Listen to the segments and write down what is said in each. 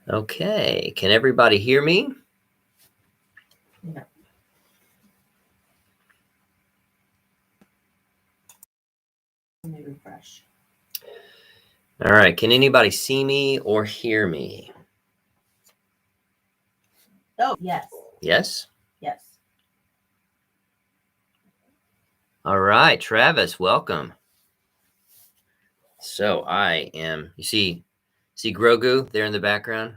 Okay, can everybody hear me? No. Let me refresh. All right, can anybody see me or hear me? Oh, yes. Yes? Yes. All right, Travis, welcome. So I am, you see Grogu there in the background?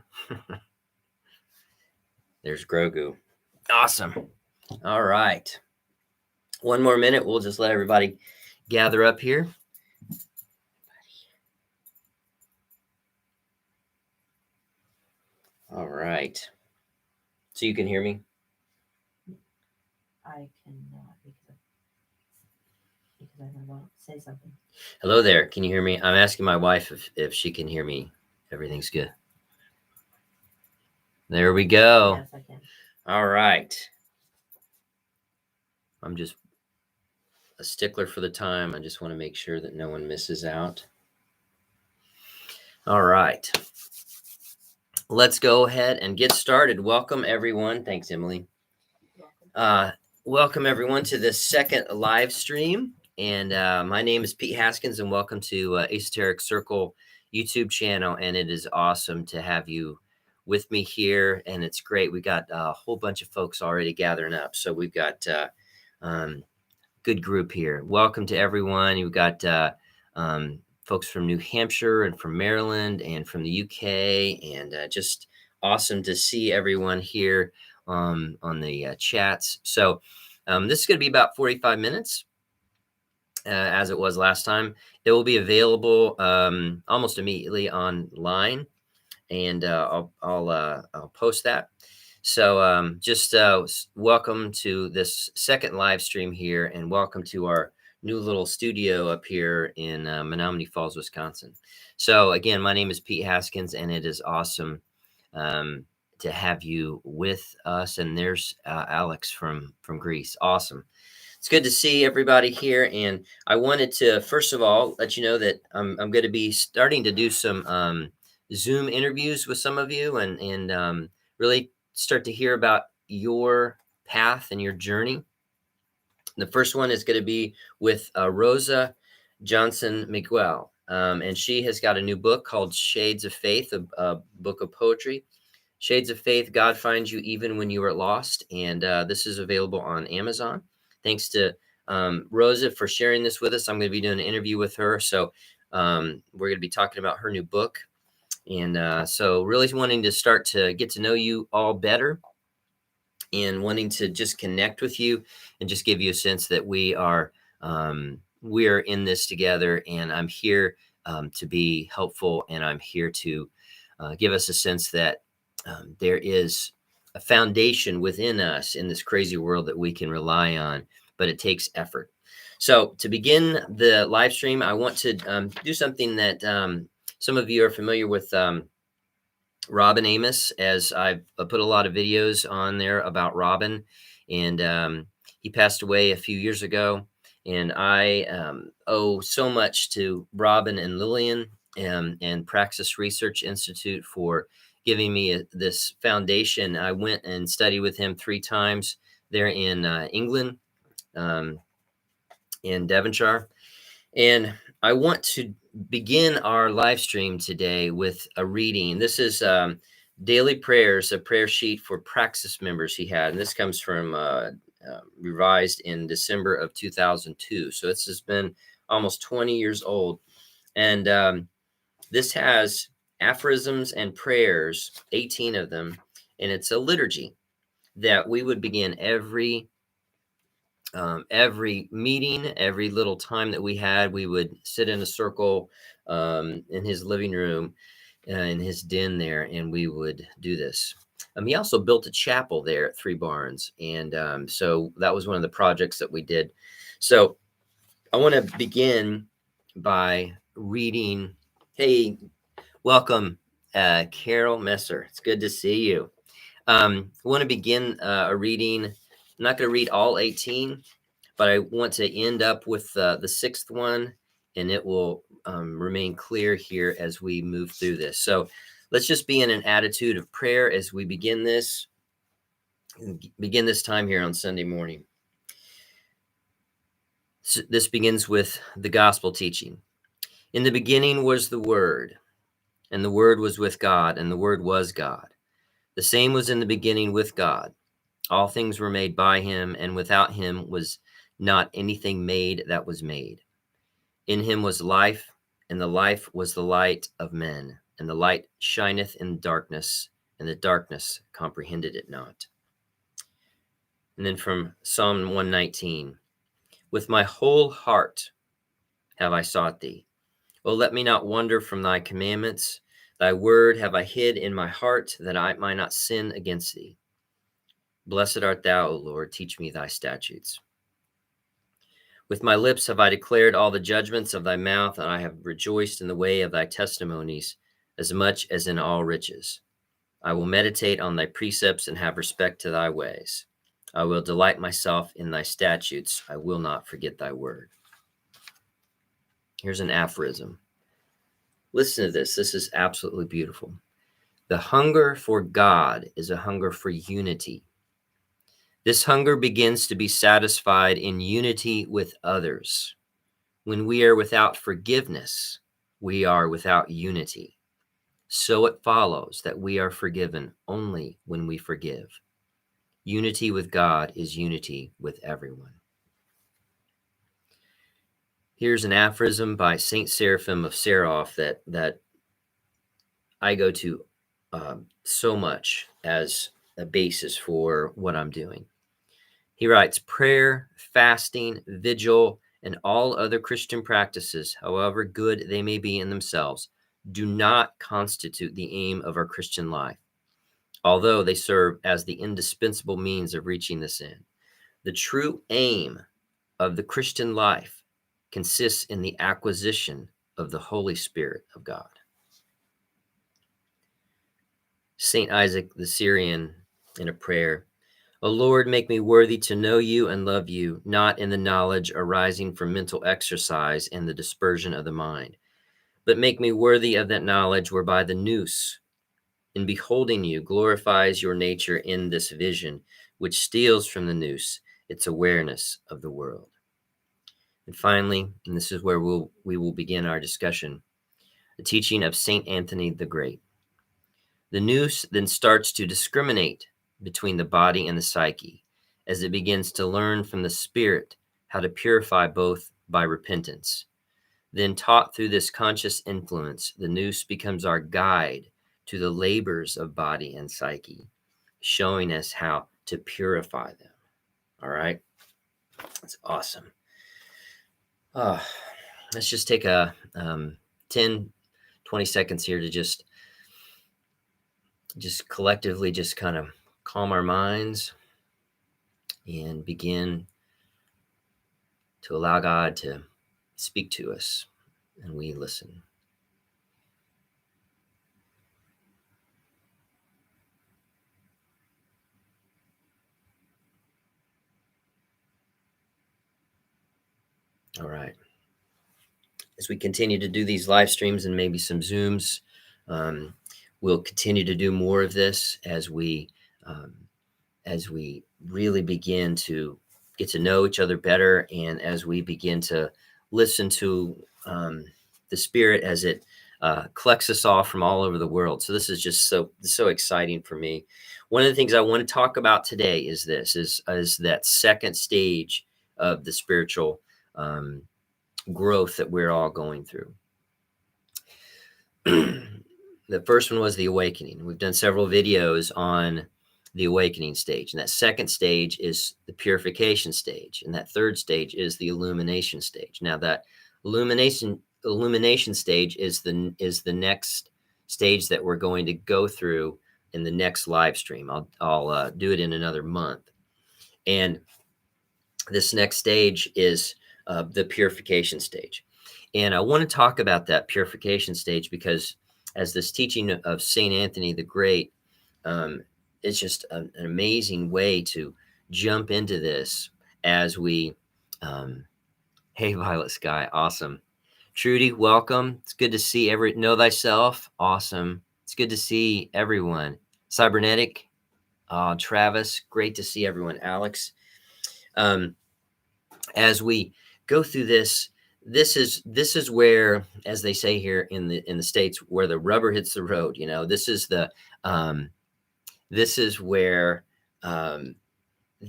There's Grogu. Awesome. All right. One more minute. We'll just let everybody gather up here. All right. So you can hear me? I cannot because I don't know. Say something. Hello there. Can you hear me? I'm asking my wife if she can hear me. Everything's good. There we go. Yes, I can. All right. I'm just a stickler for the time. I just want to make sure that no one misses out. All right. Let's go ahead and get started. Welcome, everyone. Thanks, Emily. Welcome, everyone, to this second live stream. And my name is Pete Haskins, and welcome to Esoteric Circle YouTube channel. And it is awesome to have you with me here. And it's great. We got a whole bunch of folks already gathering up. So we've got good group here. Welcome to everyone. You've got folks from New Hampshire and from Maryland and from the UK, and just awesome to see everyone here on the chats. So this is going to be about 45 minutes. As it was last time. It will be available almost immediately online, and I'll post that. So just welcome to this second live stream here, and welcome to our new little studio up here in Menominee Falls, Wisconsin. So again, my name is Pete Haskins, and it is awesome to have you with us. And there's Alex from Greece. Awesome. It's good to see everybody here. And I wanted to, first of all, let you know that I'm going to be starting to do some Zoom interviews with some of you and really start to hear about your path and your journey. The first one is going to be with Rosa Johnson Miguel. And she has got a new book called Shades of Faith, a book of poetry. Shades of Faith, God Finds You Even When You Are Lost. And this is available on Amazon. Thanks to Rosa for sharing this with us. I'm going to be doing an interview with her. So we're going to be talking about her new book. And so really wanting to start to get to know you all better and wanting to just connect with you and just give you a sense that we are in this together, and I'm here to be helpful, and I'm here to give us a sense that there is a foundation within us in this crazy world that we can rely on, but it takes effort. So to begin the live stream, I want to do something that some of you are familiar with Robin Amos, as I've put a lot of videos on there about Robin, and he passed away a few years ago. And I owe so much to Robin and Lillian and Praxis Research Institute for giving me this foundation. I went and studied with him 3 times there in England, in Devonshire. And I want to begin our live stream today with a reading. This is Daily Prayers, a prayer sheet for Praxis members he had. And this comes from revised in December of 2002. So this has been almost 20 years old. And this has aphorisms and prayers, 18 of them. And it's a liturgy that we would begin every meeting, every little time that we had. We would sit in a circle in his living room, in his den there, and we would do this. He also built a chapel there at 3 Barns, and so that was one of the projects that we did. So I want to begin by reading. Hey, welcome, Carol Messer. It's good to see you. I want to begin a reading. I'm not going to read all 18, but I want to end up with the 6th one, and it will remain clear here as we move through this. So Let's just be in an attitude of prayer as we begin this time here on Sunday morning. So this begins with the gospel teaching. In the beginning was the Word, and the Word was with God, and the Word was God. The same was in the beginning with God. All things were made by him, and without him was not anything made that was made. In him was life, and the life was the light of men. And the light shineth in darkness, and the darkness comprehended it not. And then from Psalm 119, with my whole heart have I sought thee. O let me not wander from thy commandments. Thy word have I hid in my heart, that I might not sin against thee. Blessed art thou, O Lord, teach me thy statutes. With my lips have I declared all the judgments of thy mouth, and I have rejoiced in the way of thy testimonies, as much as in all riches. I will meditate on thy precepts and have respect to thy ways. I will delight myself in thy statutes. I will not forget thy word. Here's an aphorism. Listen to this. This is absolutely beautiful. The hunger for God is a hunger for unity. This hunger begins to be satisfied in unity with others. When we are without forgiveness, we are without unity. So it follows that we are forgiven only when we forgive. Unity with God is unity with everyone. Here's an aphorism by Saint Seraphim of Seraph that I go to so much as a basis for what I'm doing. He writes, prayer, fasting, vigil, and all other Christian practices, however good they may be in themselves, do not constitute the aim of our Christian life, although they serve as the indispensable means of reaching this end. The true aim of the Christian life consists in the acquisition of the Holy Spirit of God. Saint Isaac the Syrian, in a prayer, O Lord, make me worthy to know you and love you, not in the knowledge arising from mental exercise and the dispersion of the mind, but make me worthy of that knowledge whereby the nous, in beholding you, glorifies your nature in this vision, which steals from the nous its awareness of the world. And finally, and this is where we will begin our discussion, the teaching of Saint Anthony the Great. The nous then starts to discriminate between the body and the psyche, as it begins to learn from the spirit how to purify both by repentance. Then taught through this conscious influence, the nous becomes our guide to the labors of body and psyche, showing us how to purify them. All right? That's awesome. Let's just take a 10, 20 seconds here to just collectively just kind of calm our minds and begin to allow God to speak to us, and we listen. All right. As we continue to do these live streams and maybe some Zooms, we'll continue to do more of this as we really begin to get to know each other better, and as we begin to listen to the Spirit as it collects us all from all over the world. So this is just so exciting for me. One of the things I want to talk about today is that second stage of the spiritual growth that we're all going through. The first one was the awakening. We've done several videos on the awakening stage, and that second stage is the purification stage, and that third stage is the illumination stage. Now that illumination stage is the next stage that we're going to go through in the next live stream. I'll do it in another month, and this next stage is the purification stage. And I want to talk about that purification stage because as this teaching of Saint Anthony the Great, it's just an amazing way to jump into this as we, hey, Violet Sky, awesome. Trudy, welcome. It's good to see Know Thyself, awesome. It's good to see everyone. Cybernetic, Travis, great to see everyone. Alex, as we go through this, this is where, as they say here in the States, where the rubber hits the road. You know, this is where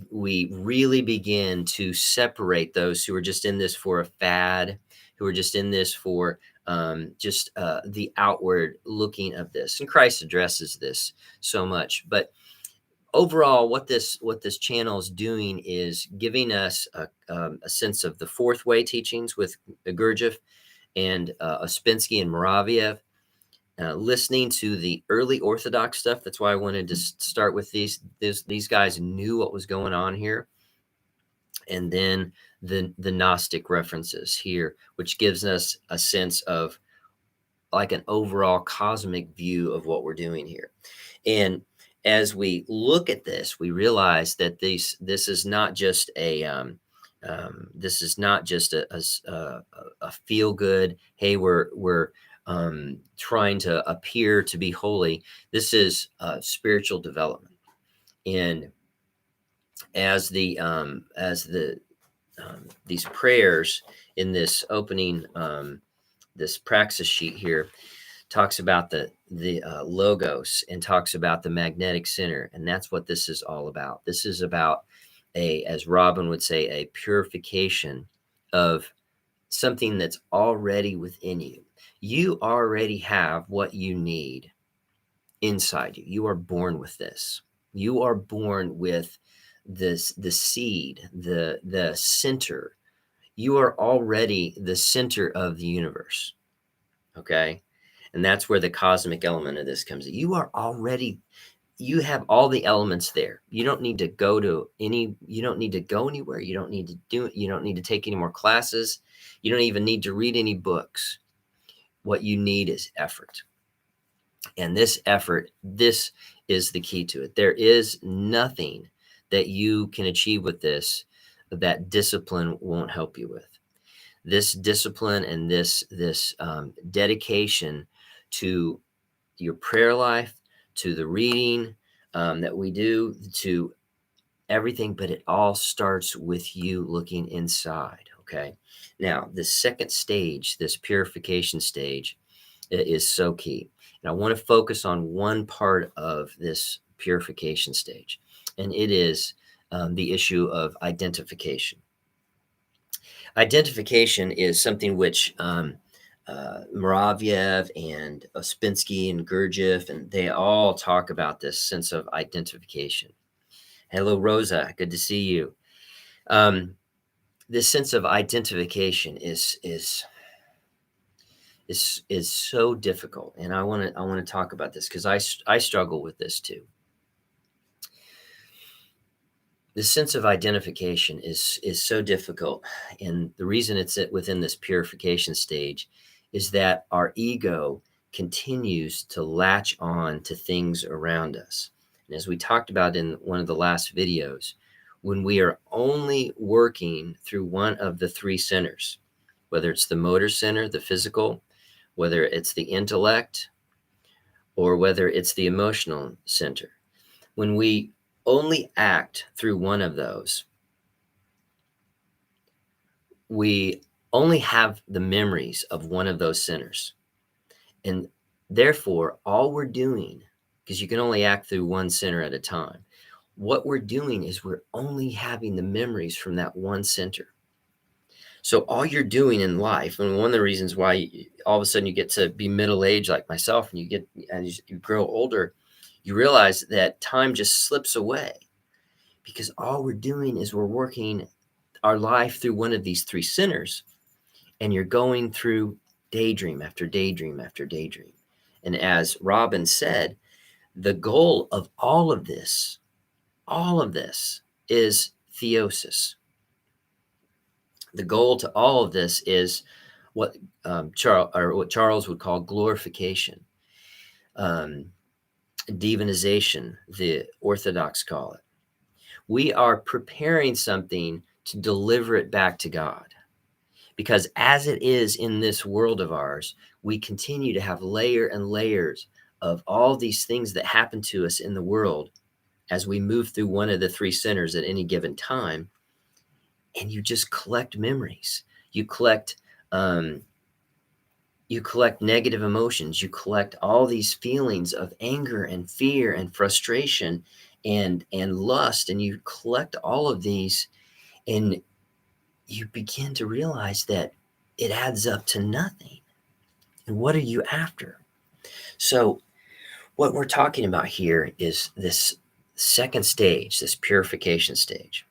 we really begin to separate those who are just in this for a fad, who are just in this for just the outward looking of this. And Christ addresses this so much. But overall, what this channel is doing is giving us a sense of the fourth way teachings with Gurdjieff and Ouspensky and Moraviev. Listening to the early Orthodox stuff. That's why I wanted to start with these. These guys knew what was going on here. And then the Gnostic references here, which gives us a sense of like an overall cosmic view of what we're doing here. And as we look at this, we realize that this is not just a feel good. Hey, we're trying to appear to be holy. This is spiritual development. And as these prayers in this opening, this praxis sheet here talks about the logos and talks about the magnetic center. And that's what this is all about. This is about as Robin would say, a purification of something that's already within you. You already have what you need inside you. You are born with this. You are born with this, the seed, the center. You are already the center of the universe. Okay. And that's where the cosmic element of this comes in. You have all the elements there. You don't need to go anywhere. You don't need to take any more classes. You don't even need to read any books. What you need is effort. And this effort, this is the key to it. There is nothing that you can achieve with this that discipline won't help you with. This discipline and this dedication to your prayer life, to the reading that we do, to everything, but it all starts with you looking inside. Okay. Now, the second stage, this purification stage, is so key. And I want to focus on one part of this purification stage, and it is the issue of identification. Identification is something which Moraviev and Ouspensky and Gurdjieff, and they all talk about this sense of identification. Hello, Rosa. Good to see you. This sense of identification is so difficult, and I want to talk about this because I struggle with this too. The sense of identification is so difficult, and the reason it's within this purification stage is that our ego continues to latch on to things around us. And as we talked about in one of the last videos, when we are only working through one of the three centers, whether it's the motor center, the physical, whether it's the intellect, or whether it's the emotional center, when we only act through one of those, we only have the memories of one of those centers. And therefore, all we're doing, because you can only act through one center at a time, what we're doing is we're only having the memories from that one center. So all you're doing in life, and one of the reasons why all of a sudden you get to be middle-aged like myself, and as you grow older, you realize that time just slips away, because all we're doing is we're working our life through one of these three centers, and you're going through daydream after daydream after daydream. And as Robin said, the goal of all of this is theosis. The goal to all of this is what Charles would call glorification, divinization, the Orthodox call it. We are preparing something to deliver it back to God. Because as it is in this world of ours, we continue to have layer and layers of all these things that happen to us in the world as we move through one of the three centers at any given time. And you just collect memories. You collect negative emotions. You collect all these feelings of anger and fear and frustration and lust, and you collect all of these, and you begin to realize that it adds up to nothing. And what are you after? So what we're talking about here is this second stage, this purification stage.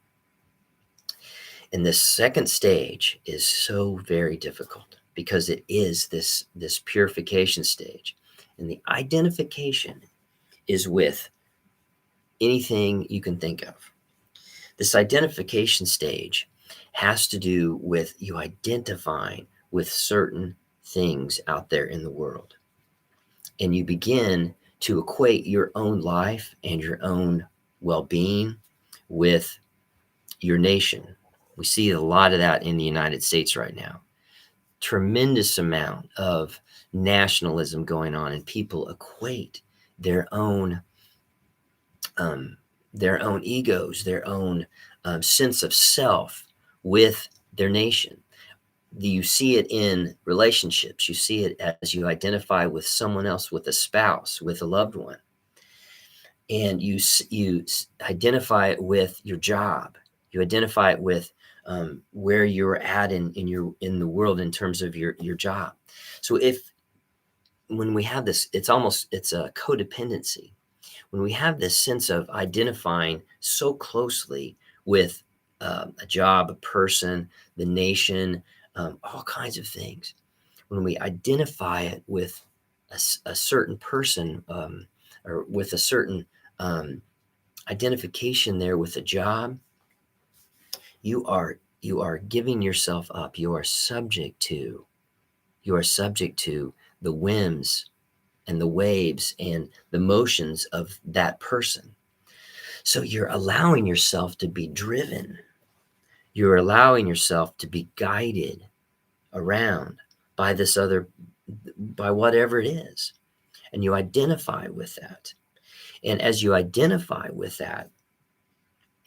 And this second stage is so very difficult because it is this purification stage. And the identification is with anything you can think of. This identification stage has to do with you identifying with certain things out there in the world. And you begin to equate your own life and your own well-being with your nation. We see a lot of that in the United States right now. Tremendous amount of nationalism going on, and people equate their own egos, their own sense of self with their nation. You see it in relationships. You see it as you identify with someone else, with a spouse, with a loved one. And you identify it with your job. You identify it with where you're at in the world in terms of your job. So when we have this, it's a codependency. When we have this sense of identifying so closely with a job, a person, the nation, all kinds of things, when we identify it with a certain person or with a certain identification there with a job, you are giving yourself up. You are subject to the whims and the waves and the motions of that person. So you're allowing yourself to be driven. You're allowing yourself to be guided around by by whatever it is. And you identify with that. And as you identify with that,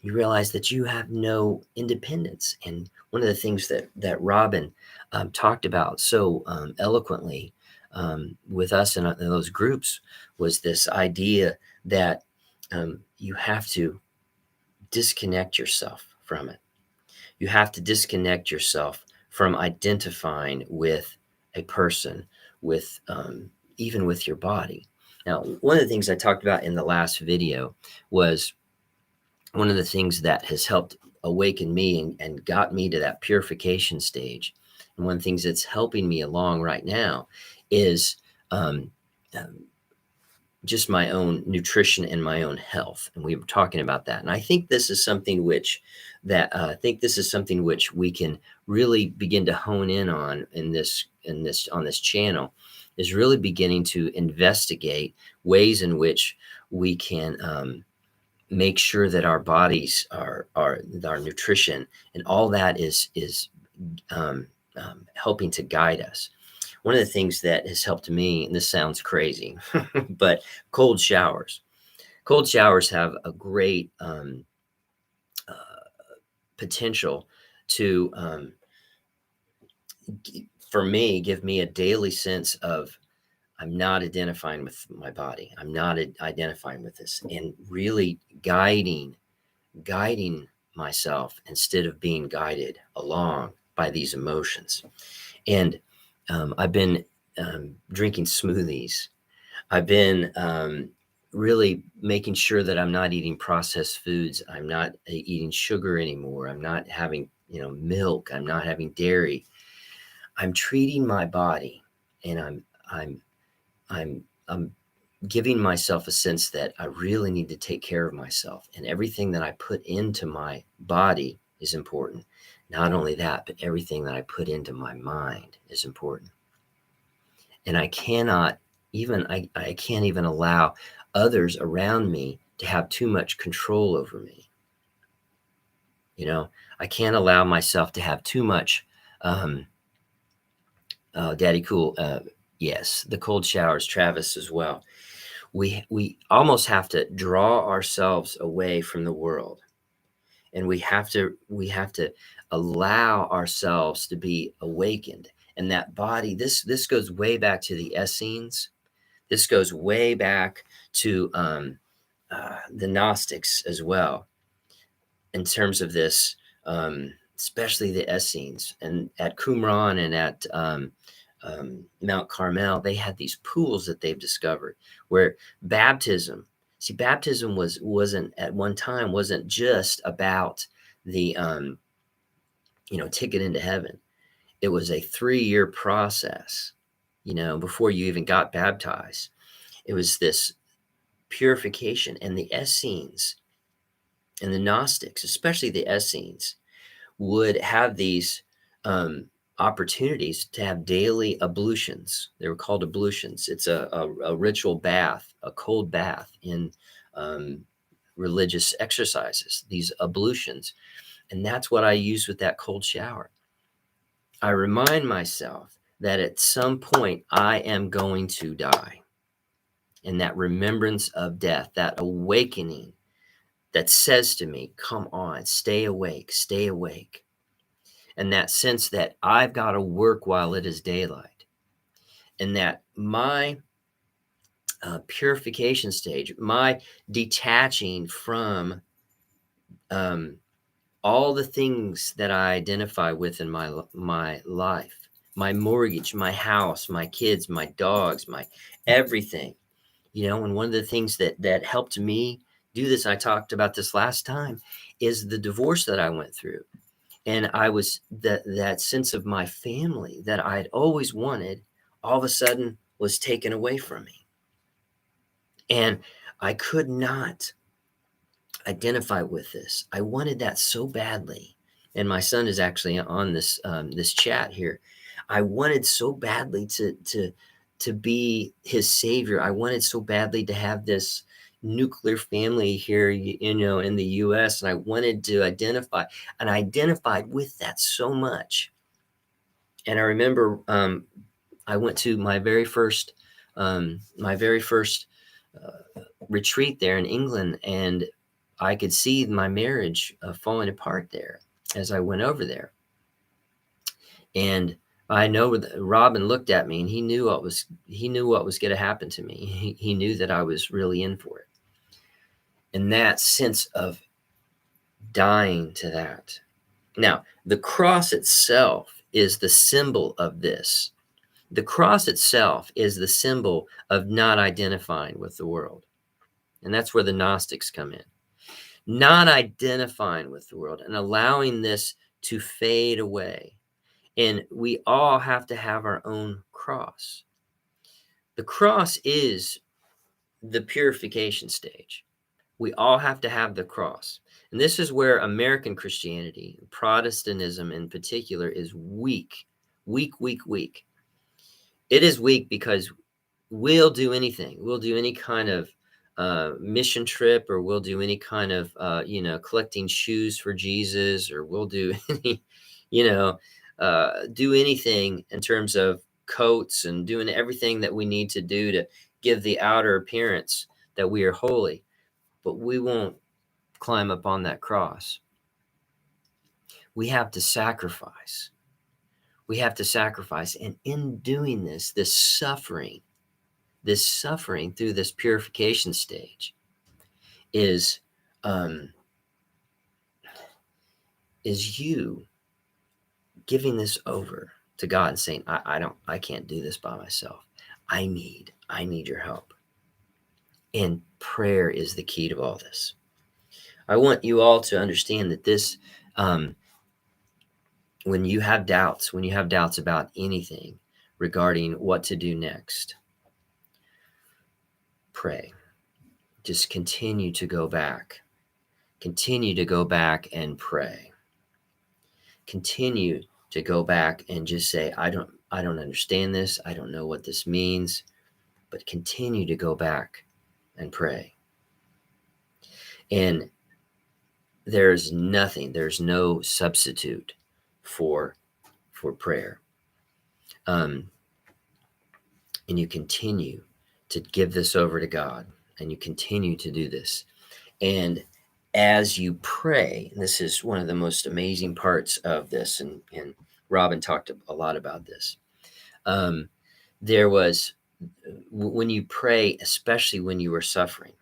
you realize that you have no independence. And one of the things that Robin talked about so eloquently with us in those groups was this idea that you have to disconnect yourself from it. You have to disconnect yourself from identifying with a person, with even with your body. Now, one of the things I talked about in the last video was one of the things that has helped awaken me and got me to that purification stage. And one of the things that's helping me along right now is just my own nutrition and my own health. And we were talking about that. And I think this is something which we can really begin to hone in on on this channel, is really beginning to investigate ways in which we can make sure that our bodies our nutrition and all that is helping to guide us. One of the things that has helped me, and this sounds crazy, but cold showers have a great potential to, for me, give me a daily sense of I'm not identifying with my body. I'm not identifying with this, and really guiding myself instead of being guided along by these emotions. And I've been drinking smoothies. I've been really making sure that I'm not eating processed foods. I'm not eating sugar anymore. I'm not having, milk. I'm not having dairy. I'm treating my body, and I'm giving myself a sense that I really need to take care of myself, and everything that I put into my body is important. Not only that, but everything that I put into my mind is important. And I can't even allow others around me to have too much control over me. I can't allow myself to have too much, Daddy Cool, Yes, the cold showers, Travis, as well. We almost have to draw ourselves away from the world, and we have to allow ourselves to be awakened. And that body, this goes way back to the Essenes. This goes way back to the Gnostics as well, in terms of this, especially the Essenes. And at Qumran and at Mount Carmel, they had these pools that they've discovered where baptism. See, baptism wasn't at one time wasn't just about the ticket into heaven. It was a 3-year process. Before you even got baptized, it was this purification. And the Essenes and the Gnostics, especially the Essenes, would have these opportunities to have daily ablutions. They were called ablutions. It's a ritual bath, a cold bath in religious exercises, these ablutions. And that's what I use with that cold shower. I remind myself that at some point I am going to die. And that remembrance of death, that awakening that says to me, come on, stay awake, stay awake. And that sense that I've got to work while it is daylight. And that my purification stage, my detaching from all the things that I identify with in my life, my mortgage, my house, my kids, my dogs, my everything, and one of the things that helped me do this, I talked about this last time, is the divorce that I went through. And I was that sense of my family that I'd always wanted, all of a sudden was taken away from me. And I could not identify with this. I wanted that so badly. And my son is actually on this chat here. I wanted so badly to be his savior. I wanted so badly to have this nuclear family here, in the US. And I wanted to identify, and I identified with that so much. And I remember I went to my very first retreat there in England, and I could see my marriage falling apart there as I went over there. And I know that Robin looked at me, and he knew what was going to happen to me. He knew that I was really in for it. And that sense of dying to that. Now, the cross itself is the symbol of this. The cross itself is the symbol of not identifying with the world. And that's where the Gnostics come in. Not identifying with the world and allowing this to fade away. And we all have to have our own cross. The cross is the purification stage. We all have to have the cross. And this is where American Christianity, Protestantism in particular, is weak. Weak. It is weak because we'll do anything. We'll do any kind of mission trip, or we'll do any kind of, collecting shoes for Jesus, or we'll do any, do anything in terms of coats and doing everything that we need to do to give the outer appearance that we are holy. But we won't climb up on that cross. We have to sacrifice. And in doing this suffering through this purification stage is you giving this over to God and saying, I can't do this by myself. I need your help. And prayer is the key to all this. I want you all to understand that this, when you have doubts about anything regarding what to do next, pray. Just continue to go back and pray. Continue to go back and just say, I don't understand this. I don't know what this means, but continue to go back and pray. And there's no substitute for prayer. and you continue to give this over to God, and you continue to do this. And as you pray, and this is one of the most amazing parts of this, and Robin talked a lot about this. There was, when you pray, especially when you are suffering,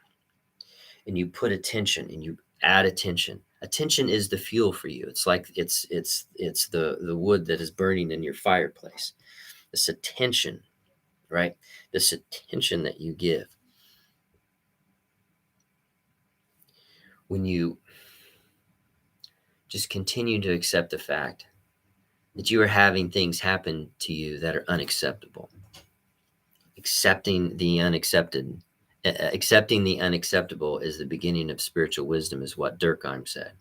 and you put attention and you add attention. Attention is the fuel for you. It's like it's the wood that is burning in your fireplace. This attention, right? This attention that you give. When you just continue to accept the fact that you are having things happen to you that are unacceptable. Accepting the unaccepted, accepting the unacceptable is the beginning of spiritual wisdom, is what Durkheim said.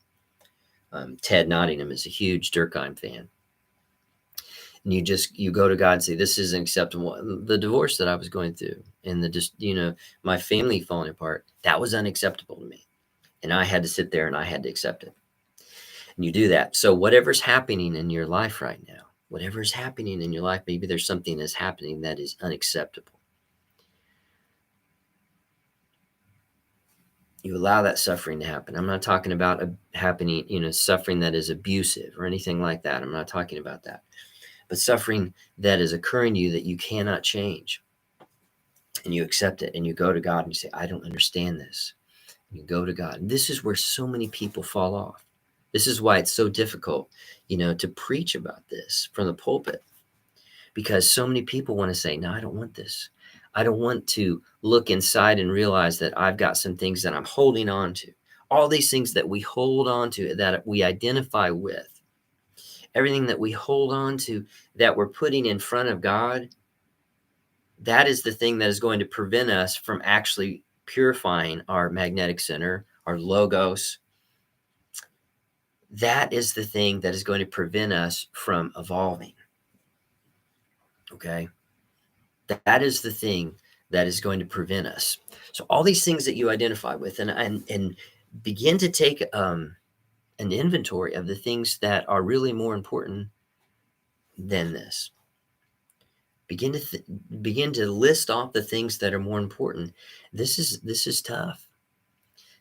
Ted Nottingham is a huge Durkheim fan. And you go to God and say, this isn't acceptable. The divorce that I was going through, and my family falling apart, that was unacceptable to me. And I had to sit there and I had to accept it. And you do that. So whatever's happening in your life right now, whatever's happening in your life, maybe there's something that's happening that is unacceptable. You allow that suffering to happen. I'm not talking about suffering that is abusive or anything like that. I'm not talking about that. But suffering that is occurring to you that you cannot change. And you accept it and you go to God and you say, I don't understand this. And you go to God. And this is where so many people fall off. This is why it's so difficult, to preach about this from the pulpit. Because so many people want to say, no, I don't want this. I don't want to look inside and realize that I've got some things that I'm holding on to. All these things that we hold on to, that we identify with. Everything that we hold on to, that we're putting in front of God, that is the thing that is going to prevent us from actually purifying our magnetic center, our logos. That is the thing that is going to prevent us from evolving. Okay? That is the thing that is going to prevent us. So all these things that you identify with, and begin to take an inventory of the things that are really more important than this. Begin to list off the things that are more important. This is tough.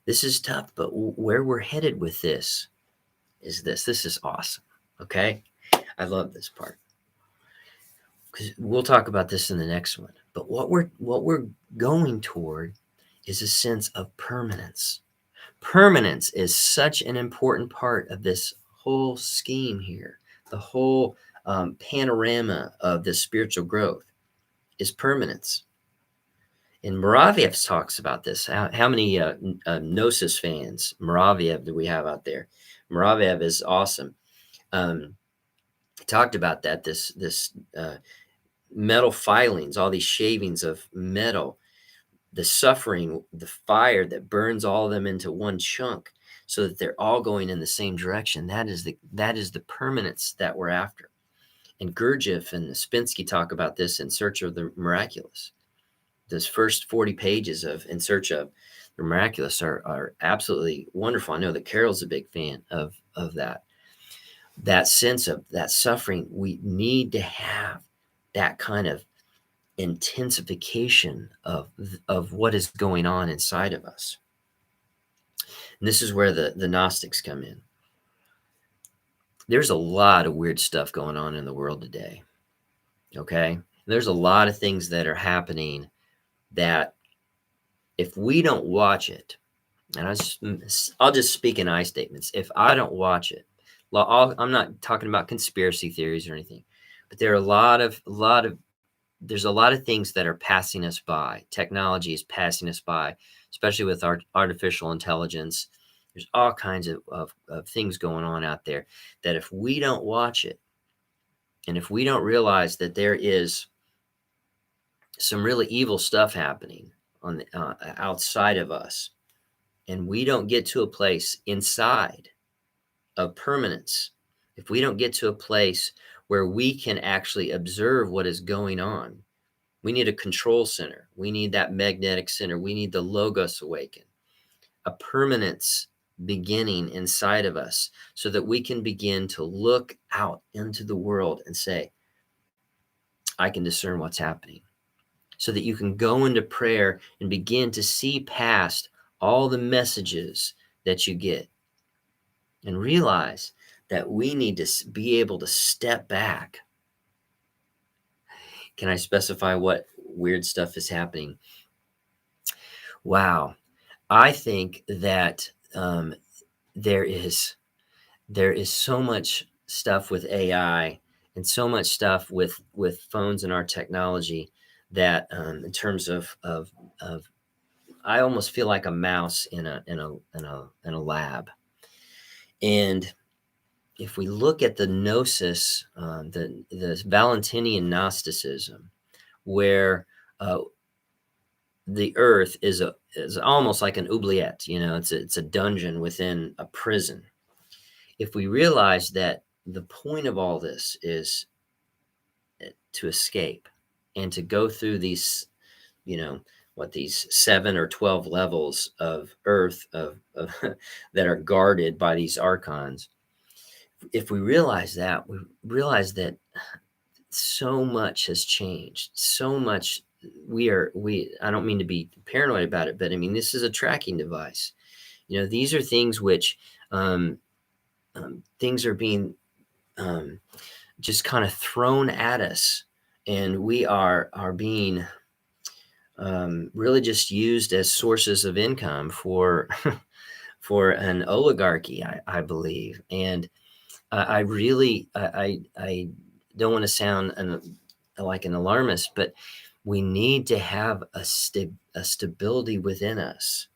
This is tough, but where we're headed with this is this. This is awesome. Okay? I love this part. Because we'll talk about this in the next one. But what we're going toward is a sense of permanence. Permanence is such an important part of this whole scheme here. The whole panorama of this spiritual growth is permanence. And Moraviev talks about this. How many Gnosis fans, Moraviev, do we have out there? Moraviev is awesome. He talked about that, this metal filings, all these shavings of metal, the suffering, the fire that burns all of them into one chunk so that they're all going in the same direction. That is the permanence that we're after. And Gurdjieff and Spensky talk about this in Search of the Miraculous. Those first 40 pages of In Search of the Miraculous are absolutely wonderful. I know that Carol's a big fan of that sense of that suffering. We need to have that kind of intensification of what is going on inside of us. And this is where the Gnostics come in. There's a lot of weird stuff going on in the world today. Okay? There's a lot of things that are happening that if we don't watch it, and I'll just speak in I statements. If I don't watch it, I'm not talking about conspiracy theories or anything, but there's a lot of things that are passing us by. Technology is passing us by, especially with artificial intelligence. There's all kinds of things going on out there that if we don't watch it, and if we don't realize that there is some really evil stuff happening on the outside of us, and we don't get to a place inside of permanence, if we don't get to a place where we can actually observe what is going on, we need a control center. We need that magnetic center. We need the Logos awaken, a permanence beginning inside of us so that we can begin to look out into the world and say, I can discern what's happening. so that you can go into prayer and begin to see past all the messages that you get and realize that we need to be able to step back. Can I specify what weird stuff is happening? Wow. I think that there is so much stuff with AI and so much stuff with phones and our technology that in terms of I almost feel like a mouse in a lab. And if we look at the gnosis, the Valentinian Gnosticism, where the earth is almost like an oubliette, it's a dungeon within a prison. If we realize that the point of all this is to escape and to go through these, these 7 or 12 levels of earth that are guarded by these archons. If we realize that, we realize that so much has changed. So much. I don't mean to be paranoid about it, but I mean, this is a tracking device. These are things which things are being just kind of thrown at us, and we are being really just used as sources of income for for an oligarchy, I believe. And I really I don't want to sound like an alarmist, but we need to have a stability within us.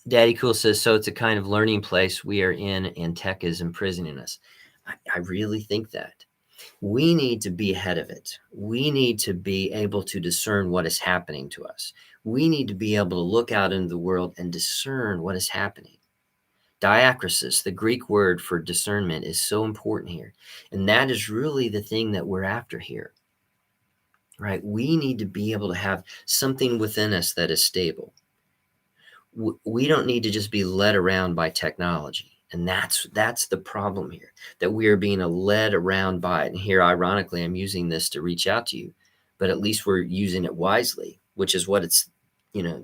Daddy Cool says, so it's a kind of learning place we are in, and tech is imprisoning us. I really think that we need to be ahead of it. We need to be able to discern what is happening to us. We need to be able to look out into the world and discern what is happening. Diakrasis, the Greek word for discernment, is so important here. And that is really the thing that we're after here, right? We need to be able to have something within us that is stable. We don't need to just be led around by technology. And that's the problem here, that we are being led around by it. And here, ironically, I'm using this to reach out to you, but at least we're using it wisely, which is what it's,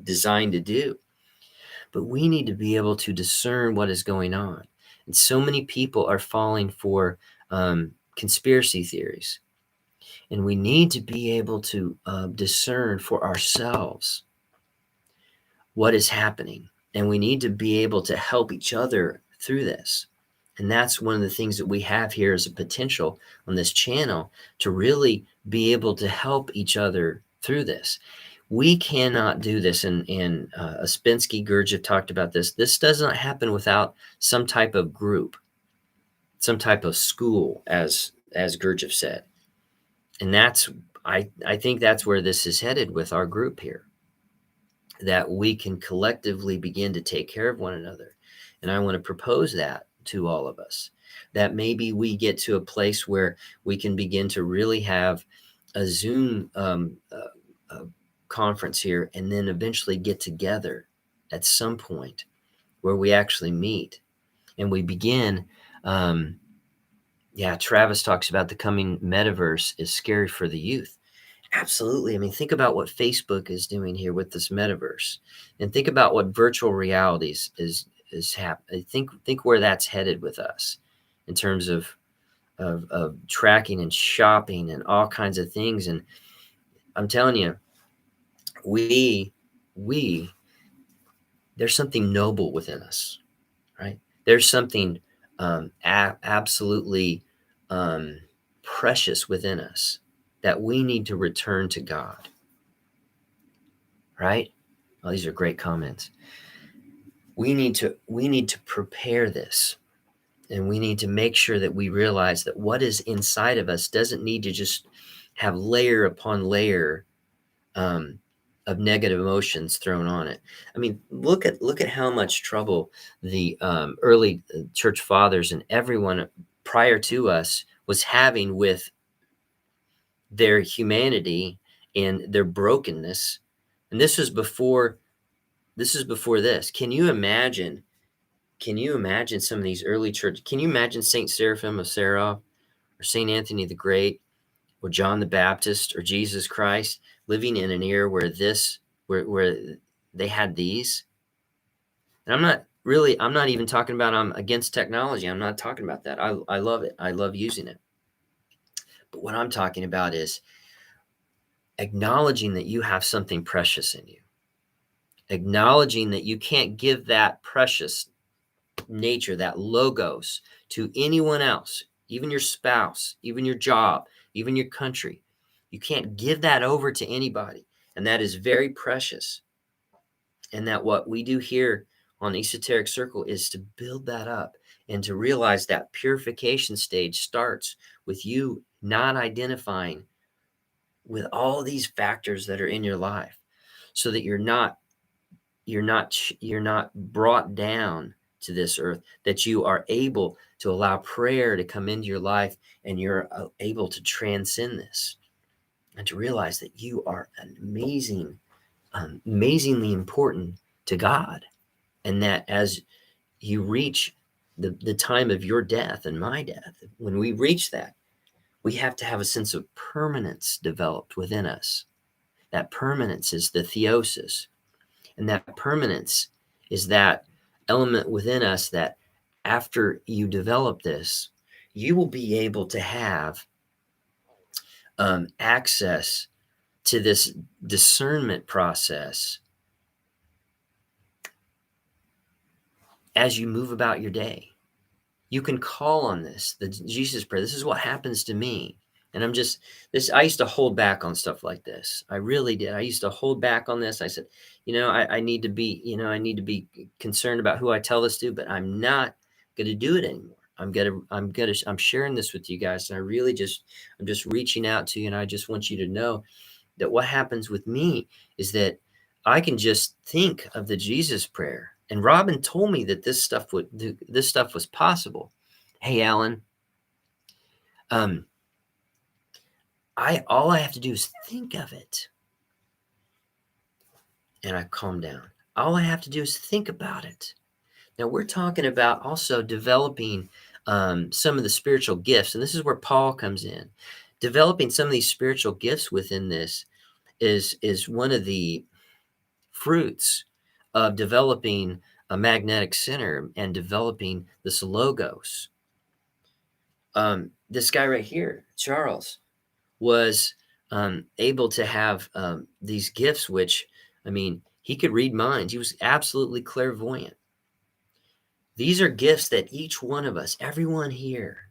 designed to do. But we need to be able to discern what is going on. And so many people are falling for conspiracy theories. And we need to be able to discern for ourselves what is happening. And we need to be able to help each other through this. And that's one of the things that we have here as a potential on this channel, to really be able to help each other through this. We cannot do this. And Ouspensky, Gurdjieff talked about this. This does not happen without some type of group, some type of school, as Gurdjieff said. And I think that's where this is headed with our group here, that we can collectively begin to take care of one another. And I want to propose that to all of us, that maybe we get to a place where we can begin to really have a Zoom conference here, and then eventually get together at some point where we actually meet and we begin. Travis talks about the coming metaverse is scary for the youth. Absolutely. I mean, think about what Facebook is doing here with this metaverse, and think about what virtual realities is happening. Think where that's headed with us in terms of tracking and shopping and all kinds of things. And I'm telling you, there's something noble within us, right? There's something absolutely precious within us that we need to return to God, right? Oh, these are great comments. We need to prepare this, and we need to make sure that we realize that what is inside of us doesn't need to just have layer upon layer of negative emotions thrown on it. I mean, look at how much trouble the early church fathers and everyone prior to us was having with their humanity and their brokenness. And this is before this. Can you imagine can you imagine some of these early church? Can you imagine Saint Seraphim of Sarah, or Saint Anthony the Great, or John the Baptist, or Jesus Christ living in an era where they had these? And I'm not even talking about I'm against technology. I'm not talking about that. I love it. I love using it. But what I'm talking about is acknowledging that you have something precious in you, acknowledging that you can't give that precious nature, that logos, to anyone else, even your spouse, even your job, even your country. You can't give that over to anybody. And that is very precious. And that what we do here on Esoteric Circle is to build that up and to realize that purification stage starts with you not identifying with all these factors that are in your life, so that you're not brought down to this earth, that you are able to allow prayer to come into your life, and you're able to transcend this and to realize that you are amazingly important to God. And that as you reach the time of your death and my death, when we reach that, we have to have a sense of permanence developed within us. That permanence is the theosis. And that permanence is that element within us that after you develop this, you will be able to have access to this discernment process as you move about your day. You can call on this, the Jesus prayer. This is what happens to me. And I used to hold back on stuff like this. I really did. I used to hold back on this. I said, I need to be concerned about who I tell this to, but I'm not going to do it anymore. I'm sharing this with you guys. And I'm just reaching out to you. And I just want you to know that what happens with me is that I can just think of the Jesus prayer. And Robin told me that this stuff was possible. Hey, Alan, all I have to do is think of it, and I calm down. All I have to do is think about it. Now we're talking about also developing some of the spiritual gifts, and this is where Paul comes in. Developing some of these spiritual gifts within this is one of the fruits of developing a magnetic center and developing this logos. This guy right here, Charles, was able to have these gifts, which, he could read minds. He was absolutely clairvoyant. These are gifts that each one of us, everyone here,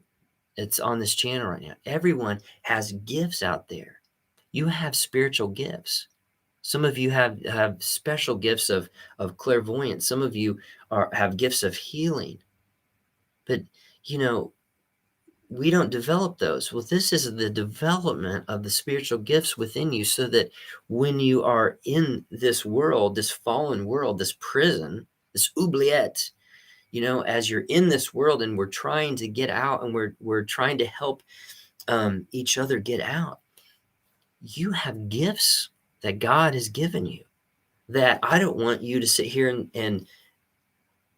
it's on this channel right now, everyone has gifts out there. You have spiritual gifts. Some of you have special gifts of clairvoyance. Some of you have gifts of healing. But, we don't develop those. Well, this is the development of the spiritual gifts within you, so that when you are in this world, this fallen world, this prison, this oubliette, as you're in this world and we're trying to get out, and we're trying to help each other get out, you have gifts that God has given you that I don't want you to sit here and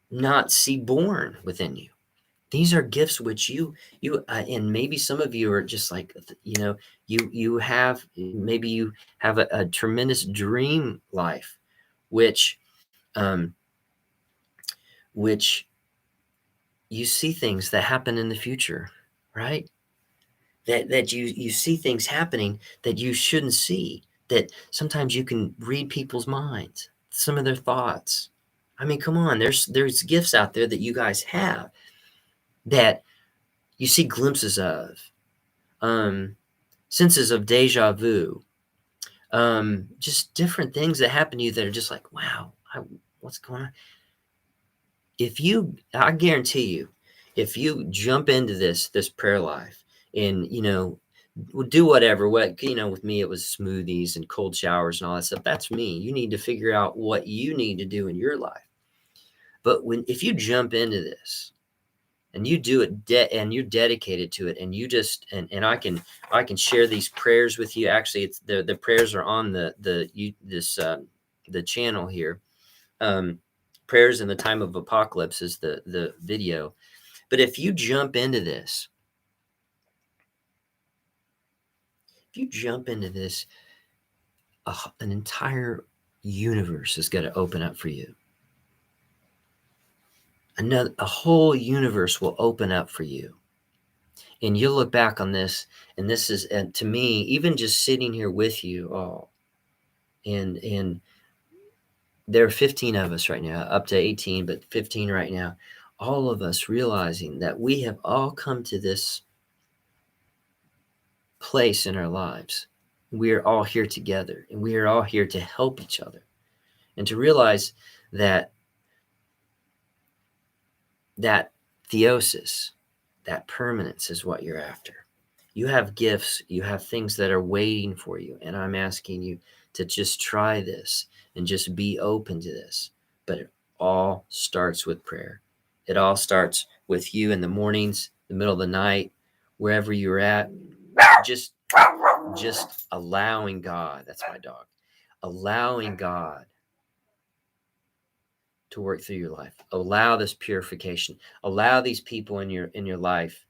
not see born within you. These are gifts which you and maybe some of you are just like, you have a tremendous dream life, which you see things that happen in the future, right? That you see things happening that you shouldn't see, that sometimes you can read people's minds, some of their thoughts. Come on, there's gifts out there that you guys have that you see glimpses of, senses of deja vu, just different things that happen to you that are just like, wow, what's going on? I guarantee you, if you jump into this prayer life and, do whatever, with me, it was smoothies and cold showers and all that stuff. That's me. You need to figure out what you need to do in your life. But if you jump into this and you do it and you're dedicated to it, and you just, and I can share these prayers with you. Actually, it's the prayers are on the channel here. Prayers in the Time of Apocalypse is the video. But if you jump into this, an entire universe is going to open up for you. A whole universe will open up for you. And you'll look back on this, and this is, and to me, even just sitting here with you all, and there are 15 of us right now, up to 18, but 15 right now, all of us realizing that we have all come to this place in our lives. We are all here together, and we are all here to help each other, and to realize that theosis, that permanence is what you're after. You have gifts, you have things that are waiting for you, and I'm asking you to just try this and just be open to this. But it all starts with prayer. It all starts with you in the mornings, the middle of the night, wherever you're at, just allowing God, that's my dog, allowing God to work through your life. Allow this purification. Allow these people in your life.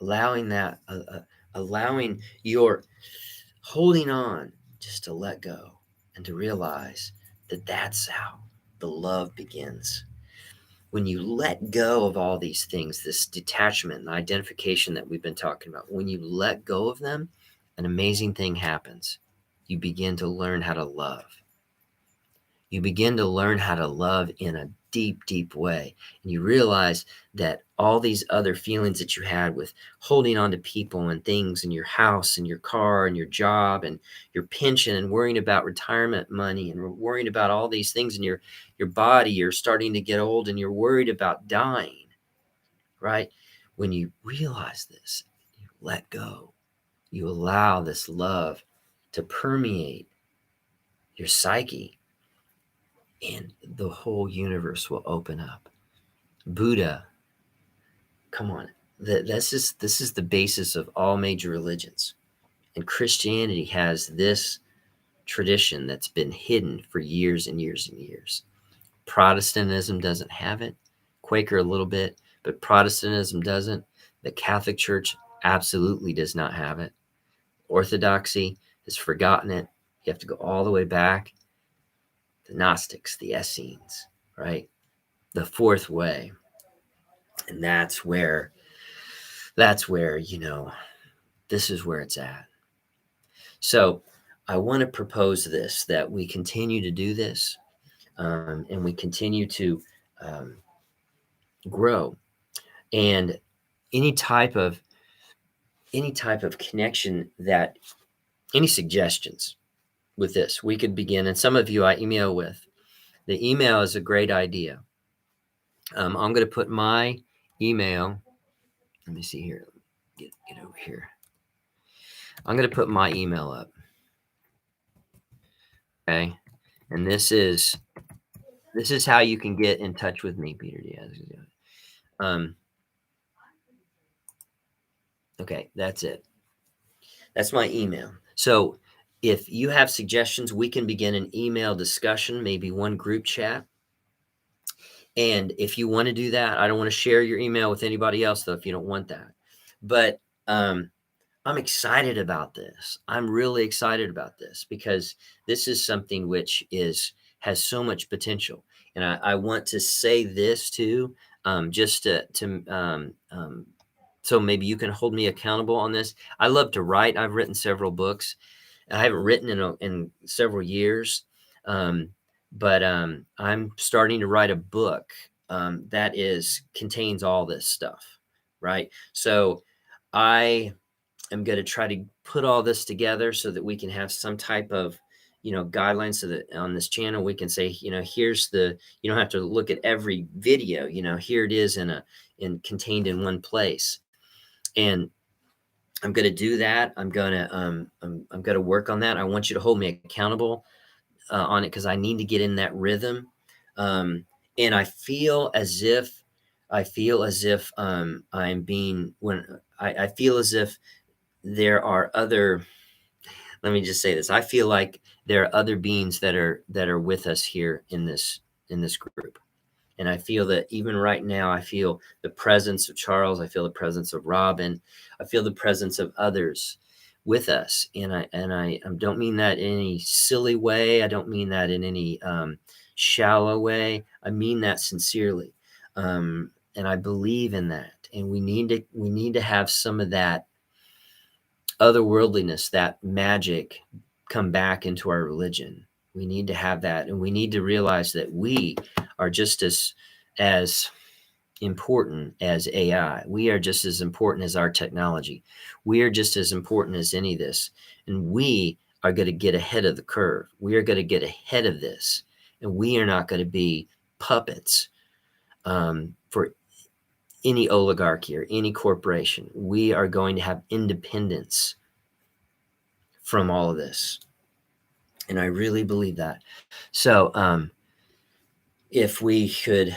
Allowing that, allowing your holding on just to let go and to realize that that's how the love begins. When you let go of all these things, this detachment and identification that we've been talking about, when you let go of them, an amazing thing happens. You begin to learn how to love. You begin to learn how to love in a deep, deep way. And you realize that all these other feelings that you had with holding on to people and things in your house and your car and your job and your pension and worrying about retirement money and worrying about all these things in your body, you're starting to get old and you're worried about dying, right? When you realize this, you let go. You allow this love to permeate your psyche, and the whole universe will open up. Buddha, come on, this is the basis of all major religions, and Christianity has this tradition that's been hidden for years and years and years. Protestantism doesn't have it. Quaker a little bit, but Protestantism doesn't. The Catholic Church absolutely does not have it. Orthodoxy has forgotten it. You have to go all the way back. The Gnostics, the Essenes, right? The fourth way. And that's where, this is where it's at. So I want to propose this, that we continue to do this, and we continue to grow. And any type of connection, that any suggestions with this, we could begin. And some of you I email with. The email is a great idea. I'm going to put my email. Let me see here. Get over here. I'm going to put my email up. Okay. And this is how you can get in touch with me, Peter Diaz. Okay, that's it. That's my email. So if you have suggestions, we can begin an email discussion, maybe one group chat. And if you want to do that, I don't want to share your email with anybody else, though, if you don't want that. But I'm excited about this. I'm really excited about this, because this is something which has so much potential. And I want to say this too, just so maybe you can hold me accountable on this. I love to write. I've written several books. I haven't written in several years, but I'm starting to write a book that contains all this stuff, right? So I am going to try to put all this together so that we can have some type of guidelines, so that on this channel we can say, here's you don't have to look at every video, here it is contained in one place. And I'm going to do that. I'm going to work on that. I want you to hold me accountable on it, because I need to get in that rhythm. And I feel as if I'm being, I feel as if there are other, let me just say this. I feel like there are other beings that are with us here in this group. And I feel that even right now, I feel the presence of Charles. I feel the presence of Robin. I feel the presence of others with us. And I don't mean that in any silly way. I don't mean that in any shallow way. I mean that sincerely. And I believe in that. And we need to have some of that otherworldliness, that magic, come back into our religion. We need to have that, and we need to realize that we are just as important as AI. We are just as important as our technology. We are just as important as any of this, and we are going to get ahead of the curve. We are going to get ahead of this, and we are not going to be puppets for any oligarchy or any corporation. We are going to have independence from all of this. And I really believe that. So if we could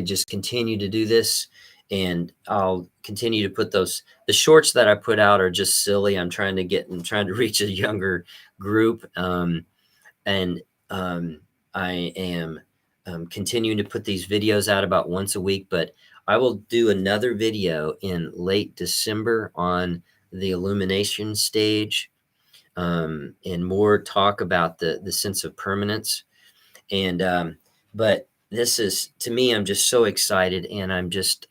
just continue to do this, and I'll continue to put the shorts that I put out are just silly. I'm trying to reach a younger group. And I am continuing to put these videos out about once a week, but I will do another video in late December on the illumination stage, and more talk about the sense of permanence. And but this is, to me, I'm just so excited, and I'm just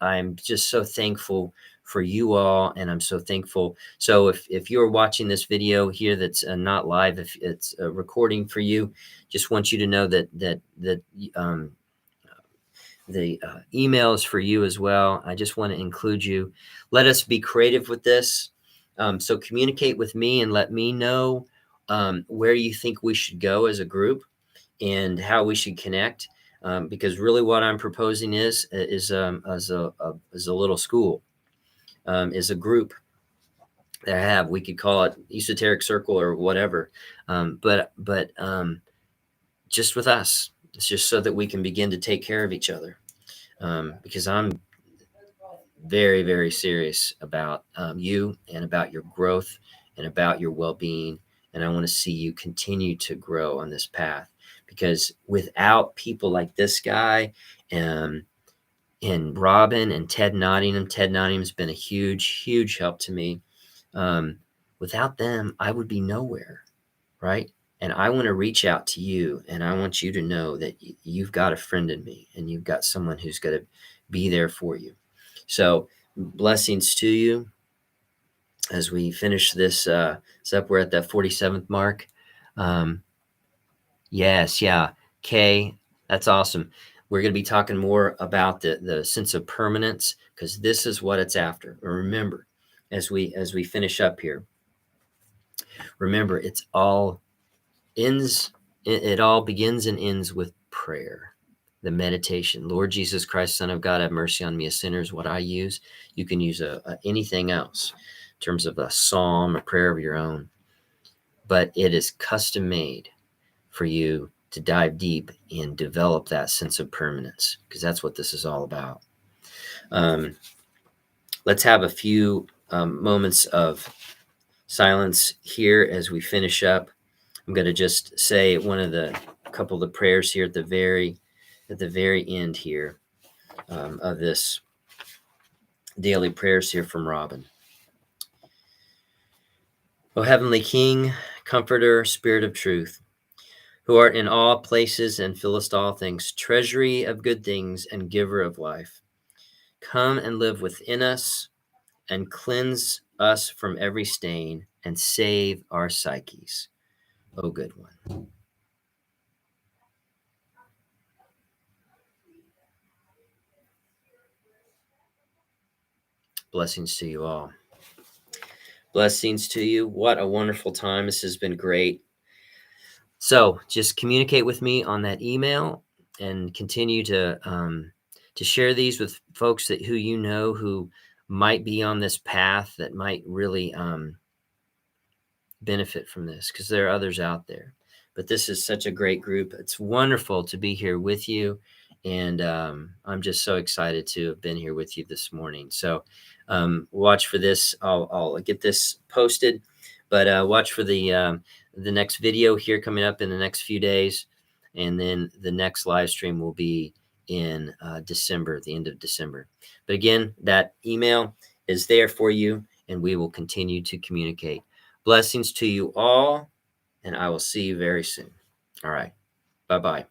so thankful for you all, and I'm so thankful. So if you're watching this video here that's not live, if it's a recording for you, just want you to know that the email is for you as well. I just want to include you. Let us be creative with this. So communicate with me and let me know where you think we should go as a group and how we should connect. Because really what I'm proposing is a little school, is a group that we could call it Esoteric Circle or whatever. But just with us, it's just so that we can begin to take care of each other. Because I'm very, very serious about you and about your growth and about your well-being. And I want to see you continue to grow on this path, because without people like this guy and Robin and Ted Nottingham's been a huge, huge help to me. Without them, I would be nowhere, right? And I want to reach out to you, and I want you to know that you've got a friend in me, and you've got someone who's going to be there for you. So blessings to you as we finish this up. We're at that 47th mark. Yes, yeah, Kay, that's awesome. We're going to be talking more about the sense of permanence, because this is what it's after. Remember, as we finish up here, remember, it all begins and ends with prayer, the meditation. Lord Jesus Christ, Son of God, have mercy on me, a sinner, is what I use. You can use anything else in terms of a psalm, a prayer of your own, but it is custom made for you to dive deep and develop that sense of permanence, because that's what this is all about. Let's have a few moments of silence here as we finish up. I'm going to just say a couple of the prayers here at the very end here of this daily prayers here from Robin. O Heavenly King, Comforter, Spirit of Truth, who art in all places and fillest all things, treasury of good things and giver of life, come and live within us and cleanse us from every stain and save our psyches, O good one. Blessings to you all. Blessings to you. What a wonderful time. This has been great. So just communicate with me on that email, and continue to share these with folks who you know who might be on this path, that might really benefit from this, because there are others out there. But this is such a great group. It's wonderful to be here with you. And I'm just so excited to have been here with you this morning. So watch for this. I'll get this posted. But watch for the next video here coming up in the next few days. And then the next live stream will be in December, the end of December. But again, that email is there for you, and we will continue to communicate. Blessings to you all, and I will see you very soon. All right. Bye-bye.